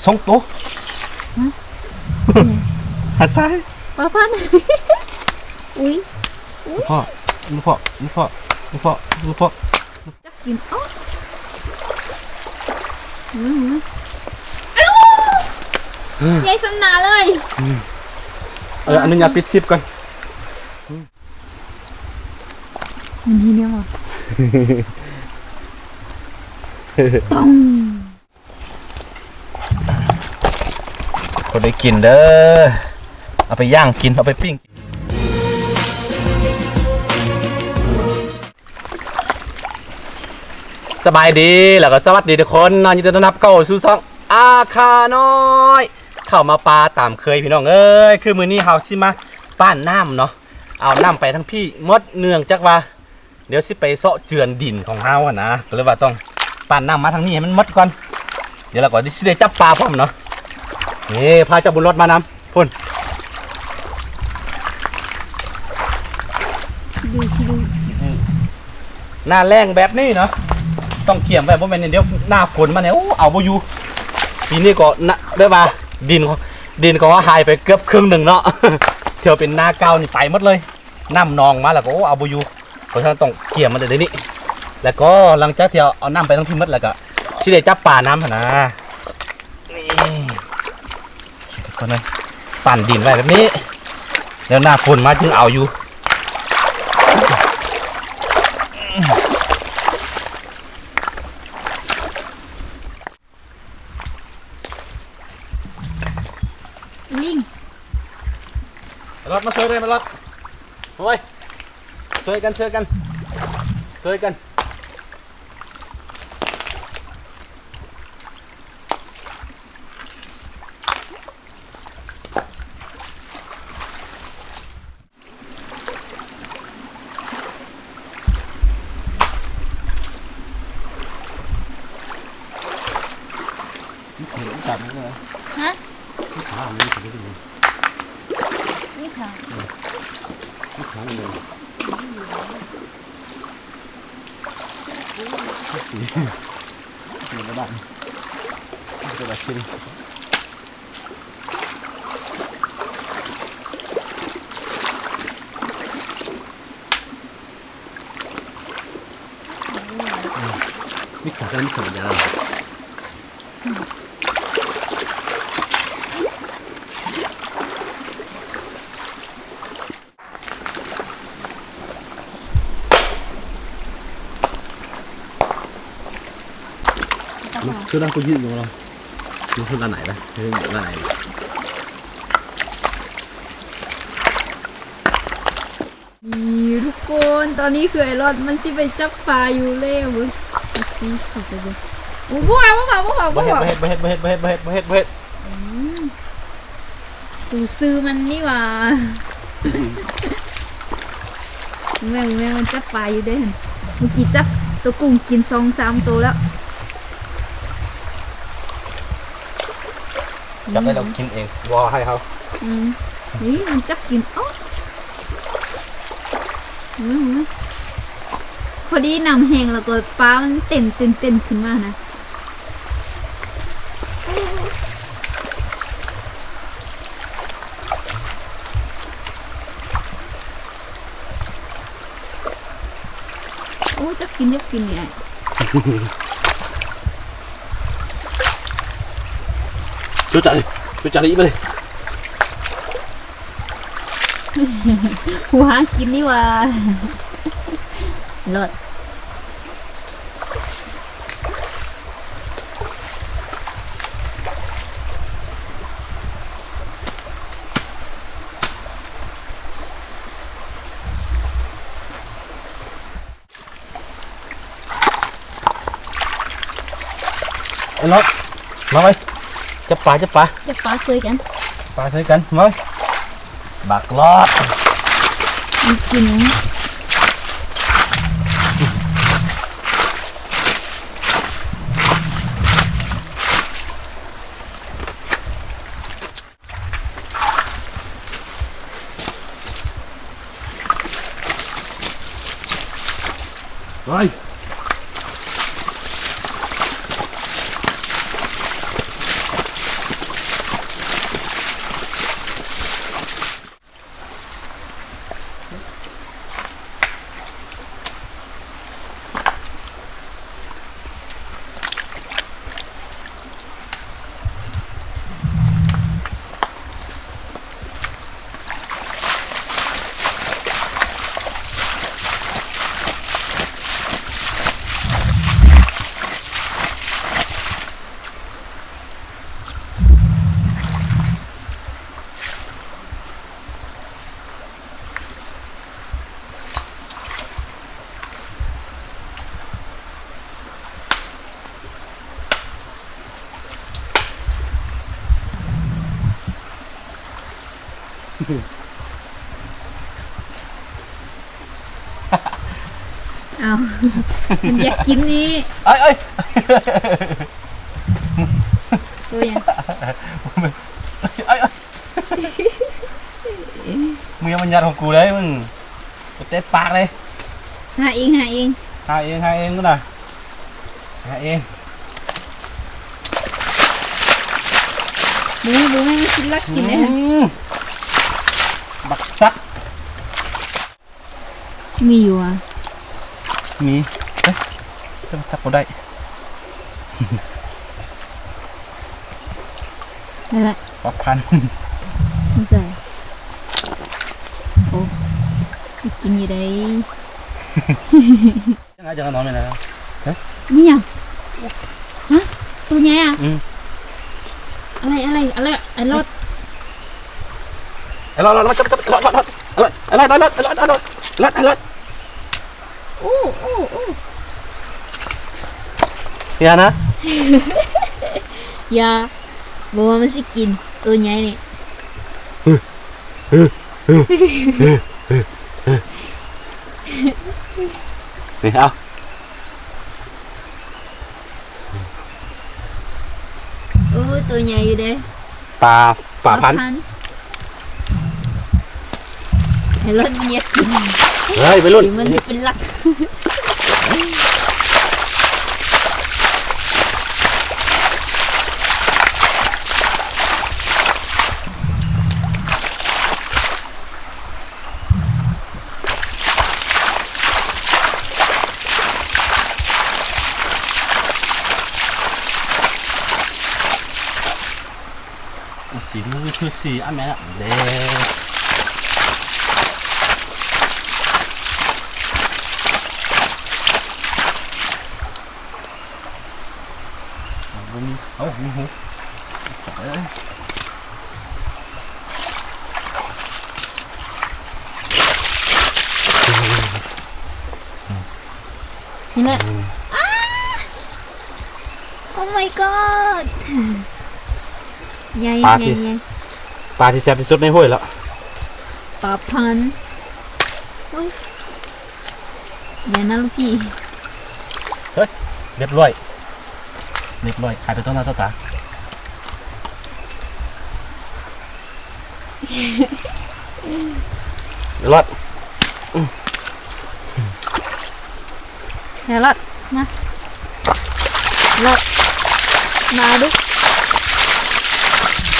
2ตัวหัดซ้ายป้าพันอุ้ยพ่อจับกินอ๋อใหญ่สำนาเลยอันนี้อย่าปิดซิปก่อนมันทีเดียวอ่ะต้องก็ได้กินเด้อเอาไปย่างกินเอาไปปิ้งสบายดีแล้วก็สวัสดีทุกคนนอนยินดีต้อนรับเข้าสู่ช่องอาคาน้อยเข้ามาปลาตามเคยพี่น้องเอ้ยคือมื้อนี้เฮาสิมาป้านน้ำเนาะเอาน้ำไปทั้งพี่มดเนื่องจากว่าเดี๋ยวสิไปเซาะเจือนดินของเฮาอ่ะนะก็เลยว่าต้องป้านน้ำมาทางนี้ให้มันมดก่อนเดี๋ยวเราก็สิได้จับปลาพร้อมเนาะนี่พาเจ้าบุญรถมานำพุ่นดูหน้าแรงแบบนี้เนาะต้องเกี่ยมแบบว่าเป็นเดี๋ยวหน้าฝนมาเนี่ยโอ้เอาบ่อยู่ปีนี้ก็ได้ว่าดินก็ว่าหายไปเกือบครึ่งหนึ่งเนาะเที่ยวเป็นหน้าเก่านี่ไปหมดเลยน้ำนองมาแล้วก็โอ้เอาบ่อยู่เพราะฉะนั้นต้องเกี่ยมมันเดี๋ยวนี้แล้วก็หลังจากที่เอาน้ำไปทั้งที่หมดแล้วก็สิได้จับปลาน้ำนะนี่ก็นั่นปั่นดินไว้แบบนี้เดี๋ยวหน้าฝนมาจึงเอาอยู่วิ่งรถมาช่วยเลยมารถโอ้ยช่วยกันจับมันเลยฮะนี่ขาอันนี้ถึงจะดีนี่ค่ะนี่ขาเลยสีนี่กระดานกระดาษชิ้นนี่ขากันนี่ขายาวคือด้านกูยืดอยู่เราคือด้านไหนนะคือด้านไหนนี่ทุกคนตอนนี้คือไอ้รอดมันสิไปจับปลาอยู่เล่เว้ยสิขับไปเลยโอ้พวกเราดูซื้อมันนี่ว่าแม่มันจับปลาอยู่ได้เห็นเมื่อกี้จับตัวกุ้งกิน2-3ตัวแล้วจับได้เรากินเองวอให้เขานี่มันจับกินอ๋อพอดีนำแห้งแล้วก็ปลามันเต้นขึ้นมานะโอ้จับกินเนี่ยช่วยจัดเลยไปเลยหัวกินนี่ว่าเลิศไอ้รถมาไปจับปลาสวยกันมาบักลอดกินเฮ้ย เอามันอยากกินนี่ เอ้ย ตัวยัง เอ้ยมึงยังมันยัดของกูเลยมึงกูเตะปากเลย หาเองหาเองกูน่ะหาเอง บูแม่มันสิลักกินเลยฮะ บักซัก มีอยู่อ่ะ มีเอ๊ะจะจับกูได้ นั่นแหละ ปักพัน ไม่ใส่โอ้กินอยู่ได้ ยังไงจะนอนไม่ได้ มีอย่างฮะตัวใหญ่อ่ะ อะไรไอ้รถ รถจับรถอู้อย่านะ อย่าบอกว่ามันสิกินตัวใหญ่นี่นี่เอา ตัวใหญ่อยู่เด้ ป่าพัน ไอ้รถมันอยากกิน เฮ้ยไปรุ่น เดี๋ยวมันเป็นลักสีมือคือสีอันแม่ละเด้เอามีหูนี่แหละโอ้ my god ใหญ่ ปลาที่แซ่บที่สุดในห้วยแล้ว ปลาพันโอ้ยอย่านะลูกพี่ เฮ้ยเรียบร้อยขายไปต้นหน้าต้นตารอด เดี๋ยวรถมารถมาดู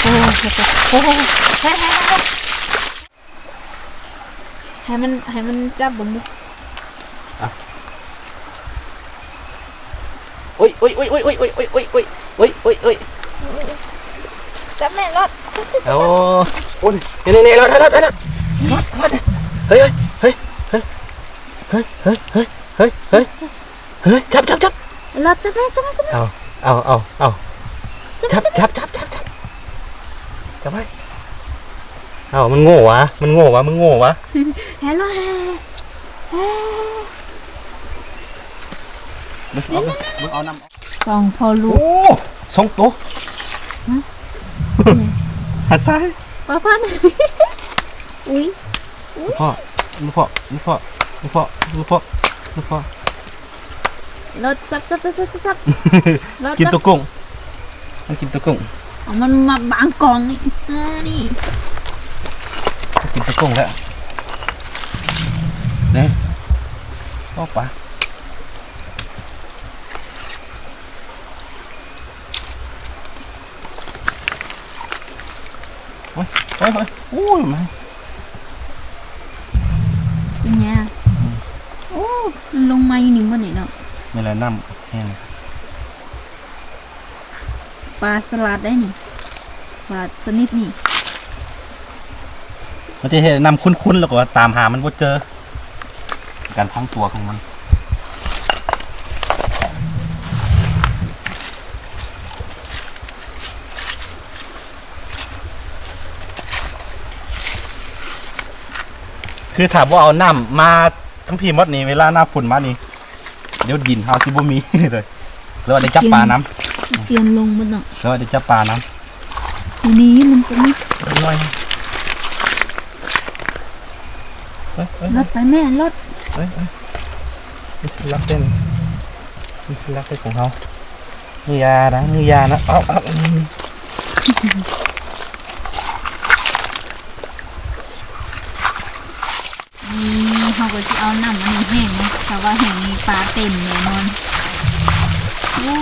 โอ้โหให้มันจับบนดูโอ้ยจับแม่รถจับ โอ้ยนี่รถเฮ้ยจับ รถจับแม่เอาจับไปเอามันโง่วะแฮ่รถมึงเอาน้ำ สองพอลูก โอ้สองตัวหัดซ้าย ปลาพันอุ้ย พ่อรถจับรถ กินตัวกุ้งมันกินตัวกุ้ง มันมาบางกองนี่นี่ กินตัวกุ้งแล้วเนี่ยก็ปลาเฮ้ยโอ้ยมัน เป็นไงโอ้มันลงมาอยู่นี่บ่นี่เนาะ นี่แหละน้ำแห้ง ปลาสลัดได้นี่ปลาชนิดนี่ มันจะเห็นน้ำคุ้นๆแล้วก็ตามหามันก็เจอการพังตัวของมัน คือถามว่าเอาน้ำมาทั้งพีมดนี่เวลาหน้าฝนมานี่เดี๋ยวดินเฮาซิบ่มีเลยแล้วได้จับปลาน้ำ สิเจียนลงมันเนาะ แล้วได้จับปลาน้ ทีนี้มันก็ไม่ ำน้อย รถไปแม่รถ นี่สิรักเต้นนี่สิรักเต้นของเขามือยานะเอาเขาก็จะเอาน้ำมันแห้งนะแต่ว่าแห้งนี้ปลาเต็มแน่นอนโอ้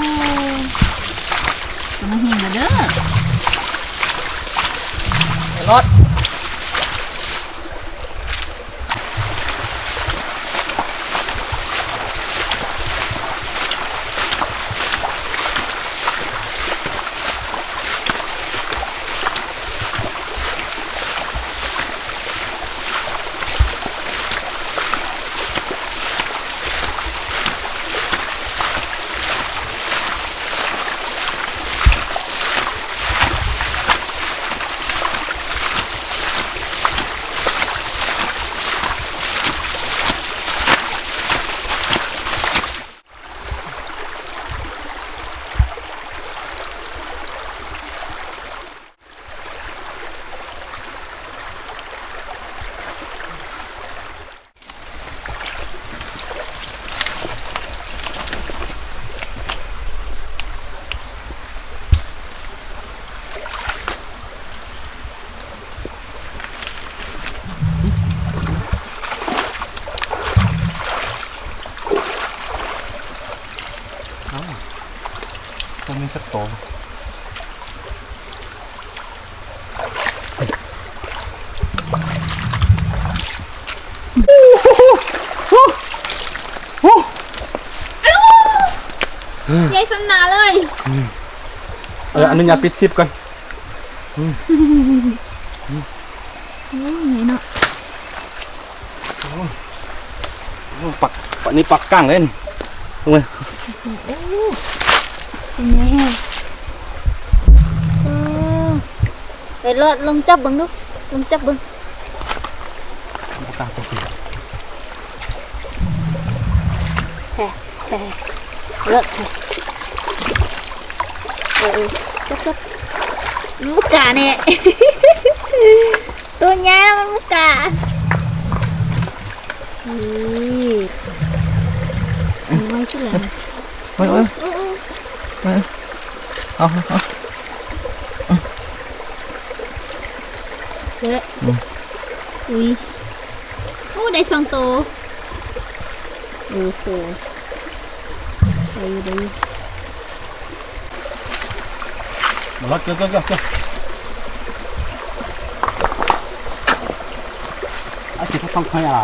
จะมาแห้งแล้วเด้อ รถต้องมีสักตัวใหญ่สำนาเลย อันนี้อย่าปิดซิปก่อน โอ้ยใหญ่เนาะ ปักนี่ปักก้างเล่นตรงนี้ โอ้เป็นไงแห้งไปรถลงจับเบิ้งดูลงจับเบิ้ง ปักก้างตรงนี้ แห่รถแห่จับมุกกาเนี่ย ตัวใหญ่แล้วมันมุกกาไม่ใช่เหรอ เอาเยอะอุ้ยโอ้ได้2 ตัวโอ้โหได้ รถเก็อาสิเขาต้องใครอ่ะ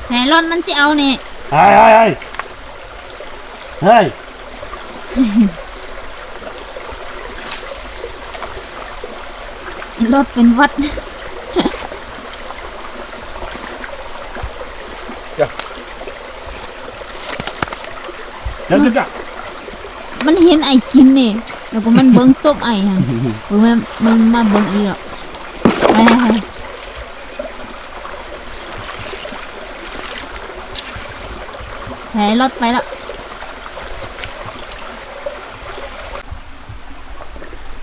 ไหนรถมันจะเอาเนี่ย เฮ้ย รถเป็นวัด เดี๋ยวจะ มันเห็นไอ้กินนี่แล้วก็มันเบิ้งซบไอ้ฮะมันมาเบิ้งอีหรอกไปรถไปแล้ว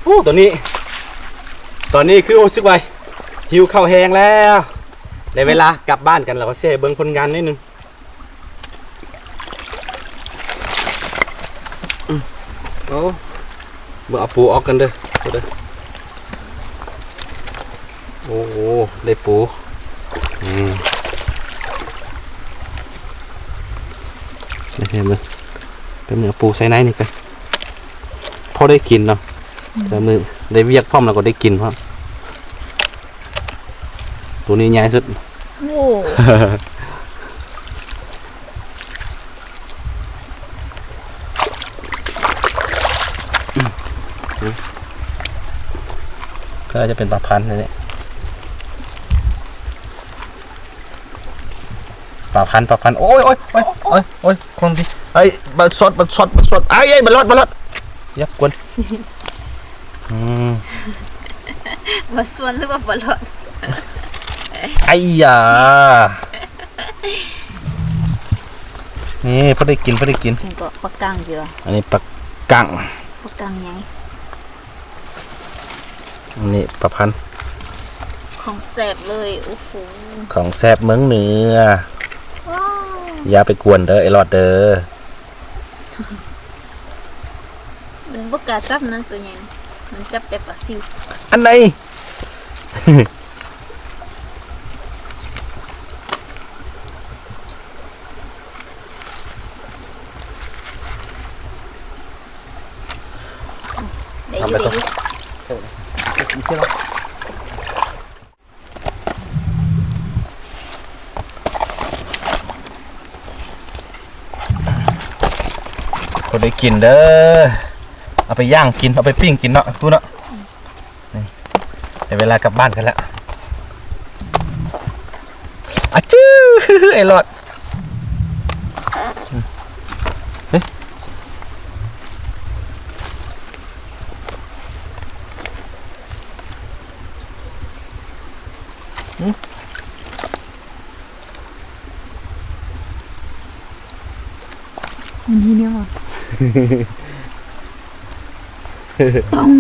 โอ้ตอนนี้คือรู้สึกว่าหิวข้าวแห้งแล้วในเวลากลับบ้านกันเราก็เสียเบิ้งผลงานนิดนึงโอ้เมื่อเอาปูออกกันเด้อโอ้โหได้ปูนี่เห็นไหมเป็นเนื้อปูใส่ไหนนี่กันพอได้กินเนาะแต่มือได้เวียกพร้อมแล้วก็ได้กินพร้อมตัวนี้ใหญ่สุด โอ้ ก็จะเป็นปลาพันธุ์นี่ปลาพันธุ์โอ้ยคนที่ไอ้บัดสดไอ้บัดรอดยักกวน มาส่วนหรือว่าบอล ไอ้ยานี่พอได้กิน นี่ก็ปลากังเยอะ อันนี้ปลากัง ปลากังไง อันนี้ปลาพันธุ์ ของแซ่บเลยโอ้โห ของแซ่บเมืองเหนือ ว้าว อย่าไปกวนเด้อไอ้หลอดเด้อ มันบ่กล้าจับนะตัวใหญ่นะมันจับแต่ปลาซิว อันไหน ได้อยู่ได้อยู่ ก็ได้กินเด้อเอาไปย่างกินเอาไปปิ้งกินเนาะพูดเนาะนี่ได้เวลากลับบ้านกันแล้วอะจื้อ ไอ้หลอดเฮ้ย มันที่เนี่ยว่ะต้อง